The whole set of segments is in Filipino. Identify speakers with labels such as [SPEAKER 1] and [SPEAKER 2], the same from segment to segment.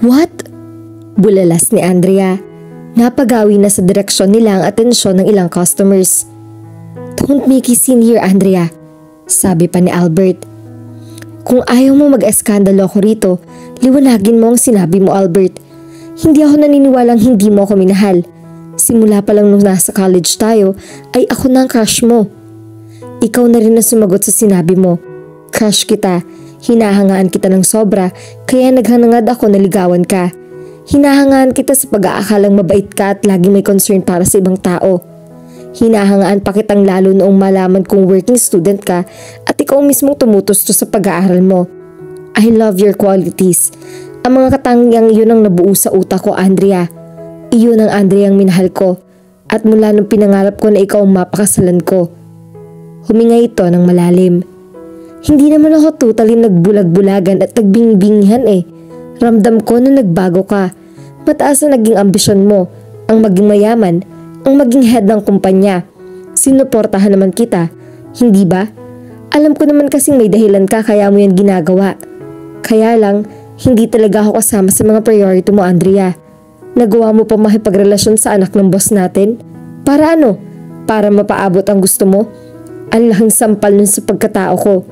[SPEAKER 1] What? Bulalas ni Andrea. Napagawi na sa direksyon nila ang atensyon ng ilang customers. Don't make a scene here, Andrea, sabi pa ni Albert. Kung ayaw mo mag-eskandalo ko rito, liwanagin mo ang sinabi mo, Albert. Hindi ako naniniwalang hindi mo ako minahal. Simula pa lang nung nasa college tayo, ay ako na ang crush mo. Ikaw na rin ang sumagot sa sinabi mo. Crush kita, hinahangaan kita ng sobra, kaya naghanangad ako na ligawan ka. Hinahangaan kita sa pag-aakalang mabait ka at lagi may concern para sa ibang tao. Hinahangaan pa kitang lalo noong malaman kong working student ka at ikaw mismong tumutusto sa pag-aaral mo. I love your qualities. Ang mga katangiang iyon ang nabuo sa utak ko, Andrea. Iyon ang Andrea ang minahal ko at mula nung pinangarap ko na ikaw ang mapakasalan ko. Huminga ito ng malalim. Hindi naman ako totally nagbulag-bulagan at nagbingbingihan eh. Ramdam ko na nagbago ka. Mataas na naging ambisyon mo, ang maging mayaman, ang maging head ng kumpanya. Sinuportahan naman kita, hindi ba? Alam ko naman kasing may dahilan ka kaya mo yan ginagawa. Kaya lang, hindi talaga ako kasama sa mga priority mo, Andrea. Nagawa mo pa makipagrelasyon sa anak ng boss natin? Para ano? Para mapaabot ang gusto mo? Ang laking sampal nun sa pagkatao ko.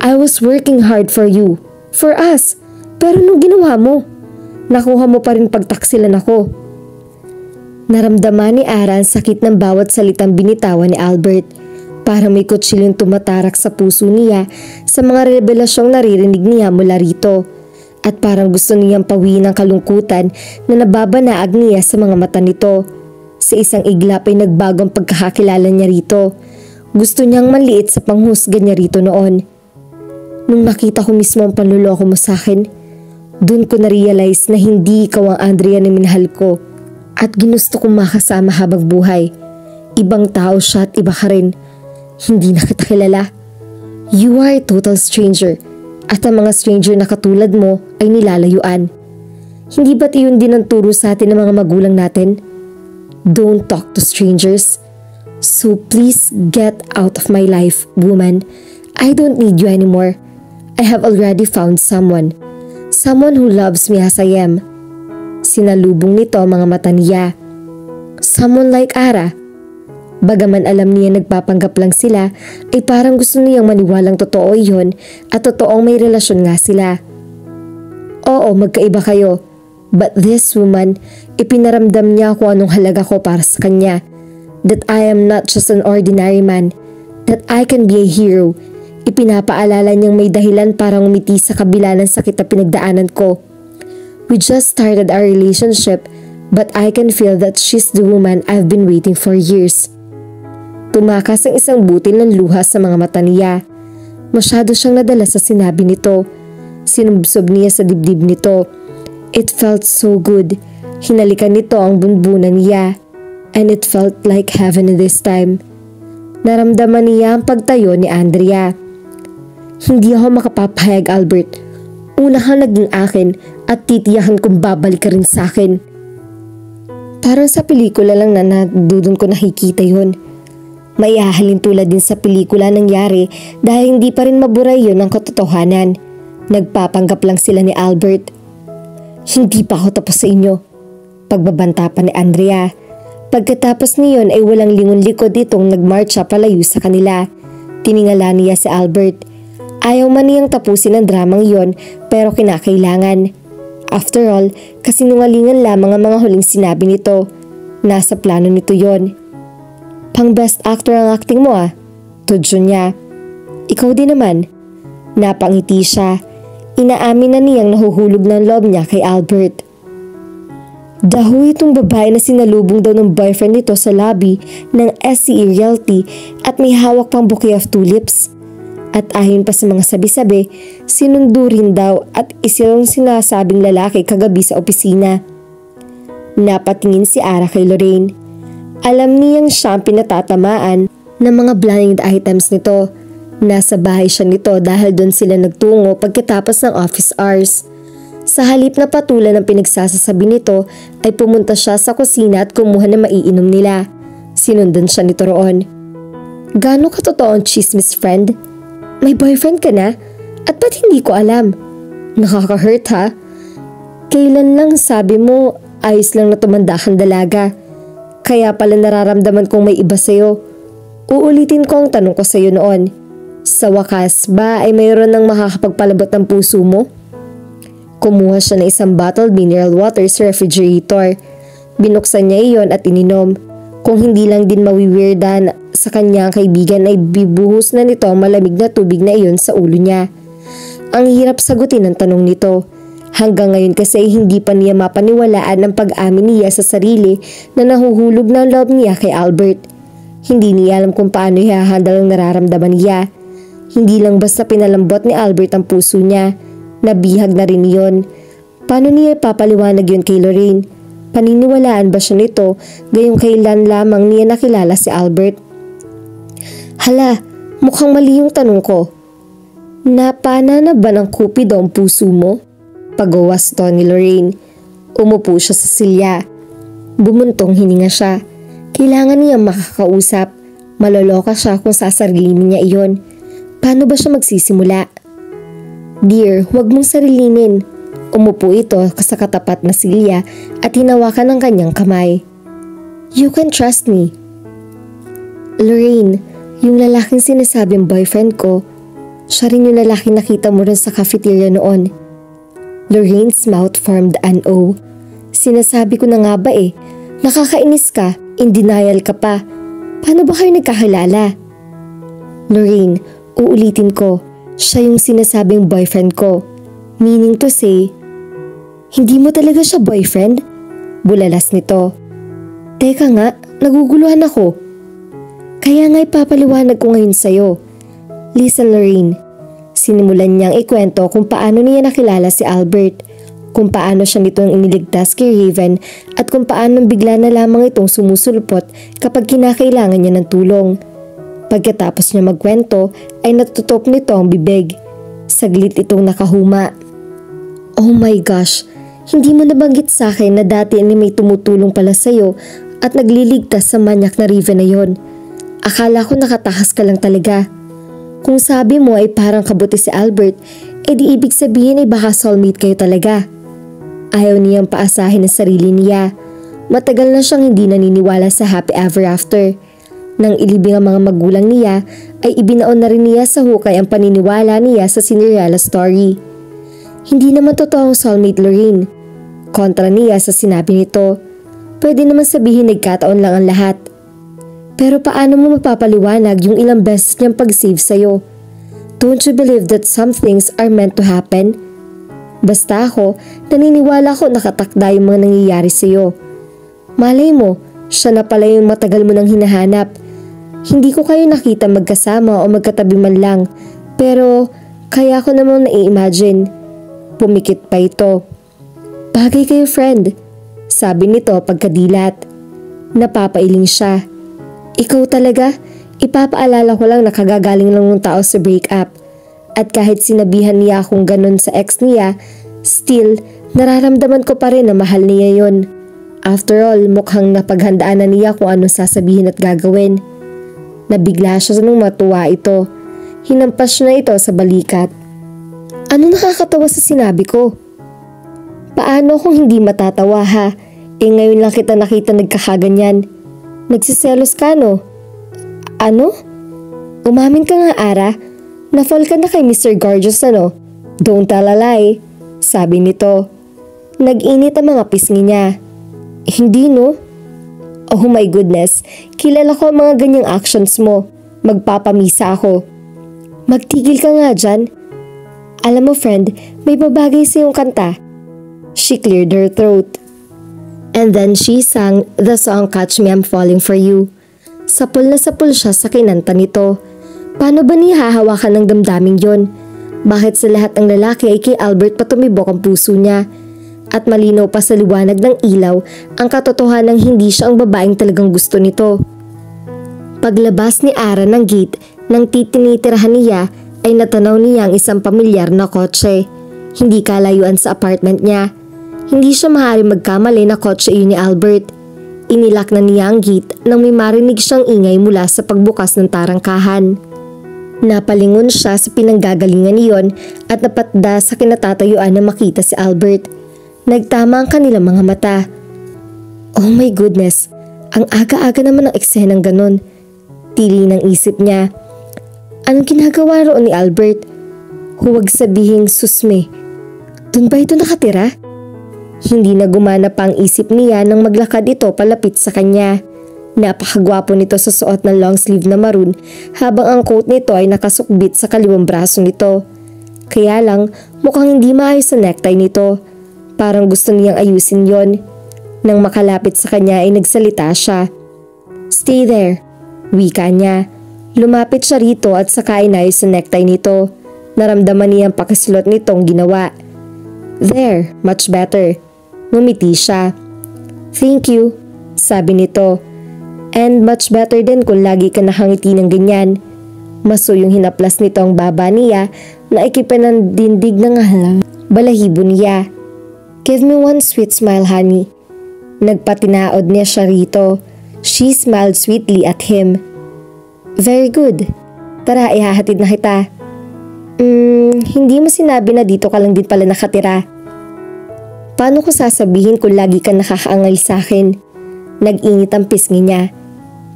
[SPEAKER 1] I was working hard for you, for us. Pero nung ginawa mo, nakuha mo pa rin pagtaksilan ako. Naramdaman ni Ara ang sakit ng bawat salitang binitawan ni Albert. Para may kutsilyong tumatarak sa puso niya sa mga revelasyong naririnig niya mula rito. At parang gusto niyang pawiin ang kalungkutan na nababanaag niya sa mga mata nito. Sa isang iglap ay nagbago ang pagkakakilala niya rito. Gusto niyang manliit sa panghusga niya rito noon. Nung nakita ko mismo ang panluloko mo sa akin, doon ko na-realize na hindi ikaw ang Andrea na minahal ko at ginusto kong makasama habang buhay. Ibang tao siya at iba ka rin. Hindi na kita kilala. You are a total stranger at ang mga stranger na katulad mo ay nilalayuan. Hindi ba't iyon din ang turo sa atin ng mga magulang natin? Don't talk to strangers. So please get out of my life, woman. I don't need you anymore. I have already found someone. Someone who loves me as I am. Sinalubong nito ang mga mata niya. Someone like Ara. Bagaman alam niya nagpapanggap lang sila, ay parang gusto niyang maniwalang totoo iyon at totoong may relasyon nga sila. Oo, magkaiba kayo. But this woman, ipinaramdam niya kung anong halaga ko para sa kanya. That I am not just an ordinary man. That I can be a hero. Ipinapaalala niyang may dahilan para ngumiti sa kabila ng sakit na pinagdaanan ko. We just started our relationship, but I can feel that she's the woman I've been waiting for years. Tumakas ang isang butil ng luha sa mga mata niya. Masyado siyang nadala sa sinabi nito. Sinubsob niya sa dibdib nito. It felt so good. Hinalikan nito ang bunbunan niya. And it felt like heaven this time. Naramdaman niya ang pagtayo ni Andrea. Hindi ako makapapahayag, Albert. Una kang naging akin at titiyahan kong babalik ka rin sa akin. Parang sa pelikula lang na nadudun ko nakikita yun. Maihahalin tulad din sa pelikula nangyari dahil hindi pa rin maburay yun ang katotohanan. Nagpapanggap lang sila ni Albert. Hindi pa ako tapos sa inyo. Pagbabanta pa ni Andrea. Pagkatapos niyon ay walang lingon-likod itong nagmarcha palayo sa kanila. Tiningala niya si Albert. Ayaw man niyang tapusin ang dramang iyon pero kinakailangan. After all, kasinungalingan lamang ang mga huling sinabi nito. Nasa plano nito yon. Pang best actor ang acting mo ah. Tudyo niya. Ikaw din naman. Napangiti siya. Inaamin na niyang nahuhulog ng loob niya kay Albert. Daho itong babae na sinalubong daw ng boyfriend nito sa lobby ng SCE Realty at may hawak pang bouquet of tulips. At ayon pa sa mga sabi-sabi, sinundo rin daw at isilong sinasabing lalaki kagabi sa opisina. Napatingin si Ara kay Lorraine. Alam niyang siya ang pinatatamaan ng mga blind items nito. Nasa bahay siya nito dahil doon sila nagtungo pagkatapos ng office hours. Sa halip na patulan ng pinagsasasabi nito ay pumunta siya sa kusina at kumuha ng maiinom nila. Sinundan siya nito roon. Gaano katotoo ang chismis, friend? May boyfriend ka na? At ba't hindi ko alam? Nakaka-hurt ha? Kailan lang sabi mo ayos lang na tumanda kang dalaga? Kaya pala nararamdaman kong may iba sa'yo. Uulitin ko ang tanong ko sa'yo noon. Sa wakas ba ay mayroon ng makakapagpalabot ng puso mo? Kumuha siya ng isang bottled mineral water sa refrigerator. Binuksan niya iyon at ininom. Kung hindi lang din mawiwirdan sa kanyang kaibigan ay bibuhos na nito ang malamig na tubig na iyon sa ulo niya. Ang hirap sagutin ang tanong nito. Hanggang ngayon kasi hindi pa niya mapaniwalaan ang pag-amin niya sa sarili na nahuhulog ng love niya kay Albert. Hindi niya alam kung paano ihahandle ang nararamdaman niya. Hindi lang basta pinalambot ni Albert ang puso niya. Nabihag na rin iyon. Paano niya ipapaliwanag yun kay Lorraine? Paniniwalaan ba siya nito gayong kailan lamang niya nakilala si Albert? Hala, mukhang mali yung tanong ko. Napana na ba ng kupido ang puso mo? Pagawas to ni Lorraine. Umupo siya sa silya. Bumuntong hininga siya. Kailangan niya makakausap. Maloloka siya kung sasarilinin niya iyon. Paano ba siya magsisimula? Dear, huwag mong sarilinin. Umupo ito sa katapat na silya at hinawakan ang kanyang kamay. You can trust me. Lorraine, yung lalaking sinasabing boyfriend ko, siya rin yung lalaking nakita mo rin sa cafeteria noon. Lorraine's mouth formed an O. Sinasabi ko na nga ba nakakainis ka, in denial ka pa. Paano ba kayo nagkakilala? Lorraine, uulitin ko, siya yung sinasabing boyfriend ko. Meaning to say, hindi mo talaga siya boyfriend? Bulalas nito. Teka nga, naguguluhan ako. Kaya nga ipapaliwanag ko ngayon sa'yo. Listen Lorraine, sinimulan niyang ikwento kung paano niya nakilala si Albert, kung paano siya nitong iniligtas kay Raven at kung paano bigla na lamang itong sumusulpot kapag kinakailangan niya ng tulong. Pagkatapos niya magkwento ay natutop nito ang bibig. Saglit itong nakahuma. Oh my gosh, hindi mo nabanggit sa akin na dati ni may tumutulong pala sa'yo at nagliligtas sa manyak na Raven na yon. Akala ko nakatakas ka lang talaga. Kung sabi mo ay parang kabuti si Albert, di ibig sabihin ay baka soulmate kayo talaga. Ayaw niyang paasahin ang sarili niya. Matagal na siyang hindi naniniwala sa happy ever after. Nang ilibing ang mga magulang niya, ay ibinaon na rin niya sa hukay ang paniniwala niya sa Cinderella story. Hindi naman totoo ang soulmate Lorraine. Kontra niya sa sinabi nito. Pwede naman sabihin nagkataon lang ang lahat. Pero paano mo mapapaliwanag yung ilang beses niyang pag-save sa'yo? Don't you believe that some things are meant to happen? Basta ako, naniniwala ko nakatakda yung mga nangyayari sa'yo. Malay mo, siya na pala yung matagal mo nang hinahanap. Hindi ko kayo nakita magkasama o magkatabi man lang, pero kaya ko namang nai-imagine. Pumikit pa ito. Bagay kayo friend, sabi nito pagkadilat. Napapailing siya. Ikaw talaga, ipapaalala ko lang na kagagaling lang ng tao sa breakup. At kahit sinabihan niya akong ganun sa ex niya, still, nararamdaman ko pa rin na mahal niya yon. After all, mukhang napaghandaan na niya kung ano sasabihin at gagawin. Nabigla siya nung matuwa ito. Hinampas na ito sa balikat. Ano nakakatawa sa sinabi ko? Paano kung hindi matatawa ha? Ngayon lang kita nakita nagkakaganyan. Nagsiselos ka no? Ano? Umamin ka nga Ara. Na-fall ka na kay Mr. Gorgeous ano? Don't tell a lie, sabi nito. Nag-init ang mga pisngi niya. Hindi no? Oh my goodness, kilala ko ang mga ganyang actions mo. Magpapamisa ako. Magtigil ka nga dyan. Alam mo friend, may babagay sa iyong kanta. She cleared her throat. And then she sang the song Catch Me I'm Falling For You. Sapul na sapul siya sa kinanta nito. Paano ba niya hahawakan ng damdaming yon? Bakit sa lahat ng lalaki ay kay Albert patumibok ang puso niya? At malinaw pa sa liwanag ng ilaw ang katotohanang hindi siya ang babaeng talagang gusto nito. Paglabas ni Ara ng gate nang titinitirahan niya ay natanaw niya ang isang pamilyar na kotse. Hindi kalayuan sa apartment niya. Hindi siya maaaring magkamali na kotse iyon ni Albert. Inilak na niya ang gate nang may marinig siyang ingay mula sa pagbukas ng tarangkahan. Napalingon siya sa pinanggagalingan niyon at napatda sa kinatatayuan na makita si Albert. Nagtama ang kanilang mga mata. Oh my goodness, ang aga-aga naman ng eksenang ganon. Tili ng isip niya. Anong ginagawa roon ni Albert? Huwag sabihing susme. Doon ba ito nakatira? Hindi na gumana pa ang isip niya nang maglakad ito palapit sa kanya. Napakagwapo nito sa suot ng long sleeve na maroon habang ang coat nito ay nakasukbit sa kaliwang braso nito. Kaya lang mukhang hindi maayos sa necktie nito. Parang gusto niyang ayusin yon. Nang makalapit sa kanya ay nagsalita siya. Stay there, wika niya. Lumapit siya rito at saka inayos sa necktie nito. Naramdaman niya ang pakislot nitong ginawa. There, much better. Ngumiti siya. Thank you, sabi nito. And much better din kung lagi ka nakangiti ng ganyan. Maso yung hinaplas nito ang baba niya na ikipan ng dindig ng halang balahibo niya. Give me one sweet smile, honey. Nagpatinaod niya siya rito. She smiled sweetly at him. Very good. Tara, ihahatid na kita. Hindi mo sinabi na dito ka lang din pala nakatira. Paano ko sasabihin kung lagi ka nakakaangal sa akin? Nag-init ang pisngi niya.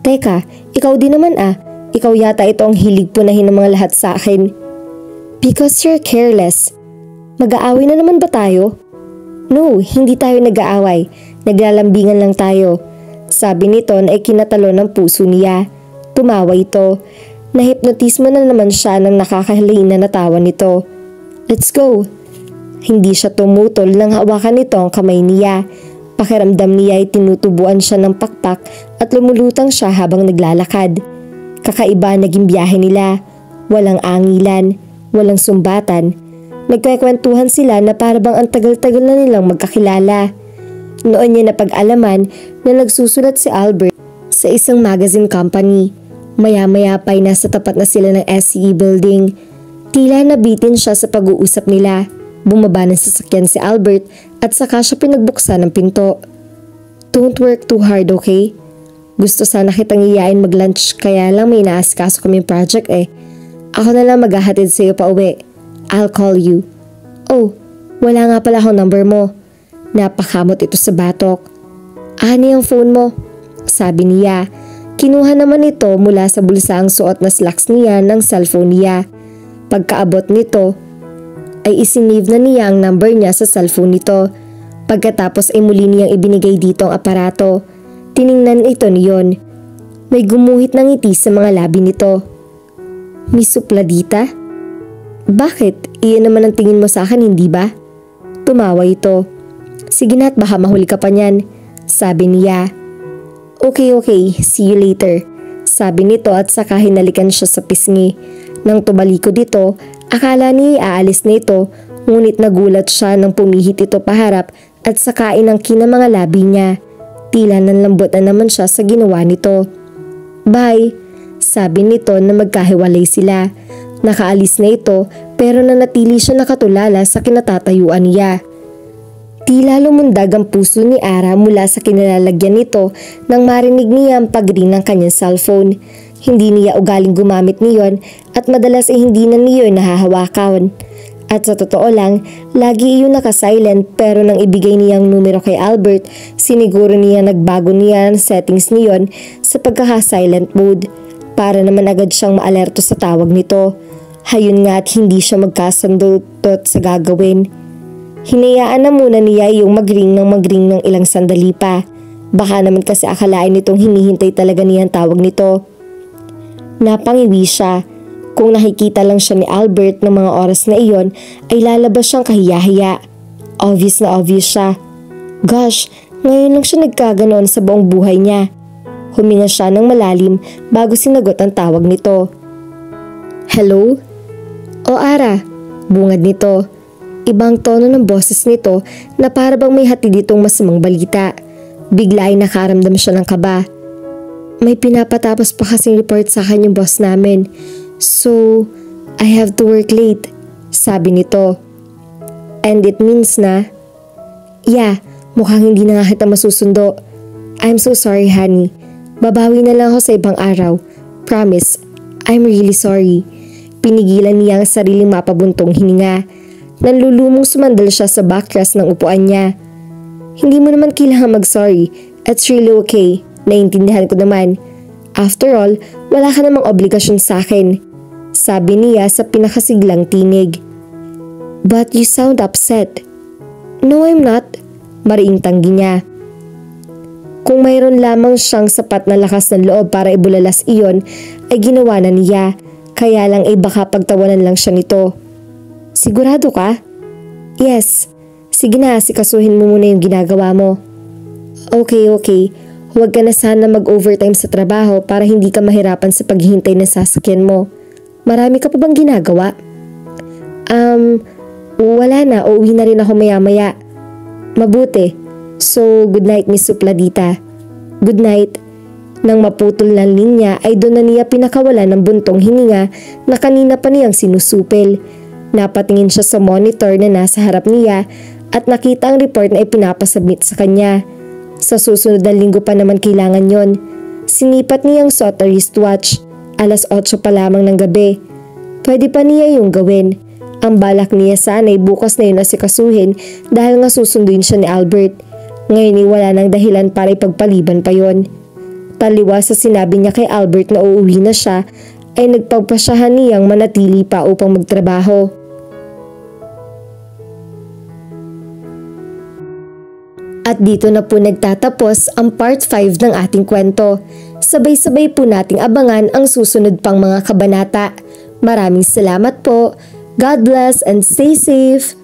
[SPEAKER 1] Teka, ikaw din naman ah. Ikaw yata ito ang hilig punahin ng mga lahat sa akin. Because you're careless. Mag-aaway na naman ba tayo? No, hindi tayo nag-aaway. Naglalambingan lang tayo. Sabi nito na ikinatalo ng puso niya. Tumawa ito. Nahipnotismo na naman siya ng nakakahilain na natawa nito. Let's go. Hindi siya tumutol nang hawakan nito ang kamay niya. Pakiramdam niya ay tinutubuan siya ng pakpak at lumulutang siya habang naglalakad. Kakaiba naging biyahe nila. Walang angilan, walang sumbatan. Nagkakwentuhan sila na parabang ang tagal-tagal na nilang magkakilala. Noon niya napag-alaman na nagsusulat si Albert sa isang magazine company. Maya-maya pa'y nasa tapat na sila ng SCE building. Tila nabitin siya sa pag-uusap nila. Bumaba ng sasakyan si Albert at saka siya pinagbuksan ng pinto. Don't work too hard, okay? Gusto sana kitang iyain mag-lunch kaya lang may inaasikaso kaming project eh. Ako na lang maghahatid sa'yo pa uwi. I'll call you. Oh, wala nga pala akong number mo. Napakamot ito sa batok. Ani ang phone mo? Sabi niya. Kinuha naman ito mula sa bulsa ang suot na slacks niya ng cellphone niya. Pagkaabot nito, ay isinave na niya ang number niya sa cellphone nito. Pagkatapos ay muli niyang ibinigay dito ang aparato. Tiningnan ito niyon. May gumuhit ng ngiti sa mga labi nito. Miss Supladita? Bakit? Iyan naman ang tingin mo sa akin, hindi ba? Tumawa ito. Sige na at baka mahuli ka pa niyan, sabi niya. Okay, see you later, sabi nito at saka hinalikan siya sa pisngi. Nang tumalikod dito, akala niya aalis na ito, ngunit nagulat siya nang pumihit ito paharap at saka inangkin ang mga labi niya. Tila nanlambot na naman siya sa ginawa nito. Bye, sabi nito na magkahiwalay sila. Nakaalis na ito pero nanatili siya nakatulala sa kinatatayuan niya. Tila lumundag ang puso ni Ara mula sa kinalalagyan nito nang marinig niya ang pag-ring ng kanyang cellphone. Hindi niya ugaling gumamit niyon at madalas ay hindi na niyon nahahawakan. At sa totoo lang, lagi iyon naka-silent pero nang ibigay niya ang numero kay Albert, siniguro niya nagbago niya ang settings niyon sa pagkaka-silent mode para naman agad siyang maalerto sa tawag nito. Hayun nga at hindi siya magkasandutot sa gagawin. Hinayaan na muna niya yung magring ng ilang sandali pa. Baka naman kasi akalain nitong hinihintay talaga niya ang tawag nito. Napangiwi siya. Kung nakikita lang siya ni Albert ng mga oras na iyon ay lalabas siyang kahiya-hiya. Obvious na obvious siya. Gosh, ngayon lang siya nagkaganoon sa buong buhay niya. Huminga siya ng malalim bago sinagot ang tawag nito. Hello? O Ara, bungad nito. Ibang tono ng boses nito na para bang may hatid ditong masamang balita. Bigla ay nakaramdam siya ng kaba. May pinapatapos pa kasing report sa akin yung boss namin. So, I have to work late, sabi nito. And it means na, yeah, mukhang hindi na nga kita masusundo. I'm so sorry, honey. Babawi na lang ako sa ibang araw. Promise, I'm really sorry. Pinigilan niya ang sariling mapabuntong hininga. Nanlulumong sumandal siya sa backrest ng upuan niya. Hindi mo naman kailangan mag-sorry. It's really okay. Naiintindihan ko naman. After all, wala ka namang obligasyon sa akin. Sabi niya sa pinakasiglang tinig. But you sound upset. No, I'm not. Mariing tanggi niya. Kung mayroon lamang siyang sapat na lakas ng loob para ibulalas iyon, ay ginawa na niya. Kaya lang ay baka pagtawanan lang siya nito. Sigurado ka? Yes. Sige na, sikasuhin mo muna yung ginagawa mo. Okay. Huwag ka na sana mag-overtime sa trabaho para hindi ka mahirapan sa paghihintay ng sasakyan mo. Marami ka pa bang ginagawa? Wala na. Uuwi na rin ako maya-maya. Mabuti. So, good night, Miss Supladita. Good night. Nang maputol ng linya ay doon na niya pinakawala ng buntong hininga na kanina pa niyang sinusupil. Napatingin siya sa monitor na nasa harap niya at nakita ang report na ipinapasubmit sa kanya. Sa susunod na linggo pa naman kailangan yon. Sinipat niyang suot ang wristwatch. 8:00 pa lamang ng gabi. Pwede pa niya yung gawin. Ang balak niya sana ay bukas na yun asikasuhin dahil nga susunduin siya ni Albert. Ngayon ay wala nang dahilan para ipagpaliban pa yon. Taliwas sa sinabi niya kay Albert na uuwi na siya, ay nagpagpasyahan niyang manatili pa upang magtrabaho. At dito na po nagtatapos ang part 5 ng ating kwento. Sabay-sabay po nating abangan ang susunod pang mga kabanata. Maraming salamat po. God bless and stay safe.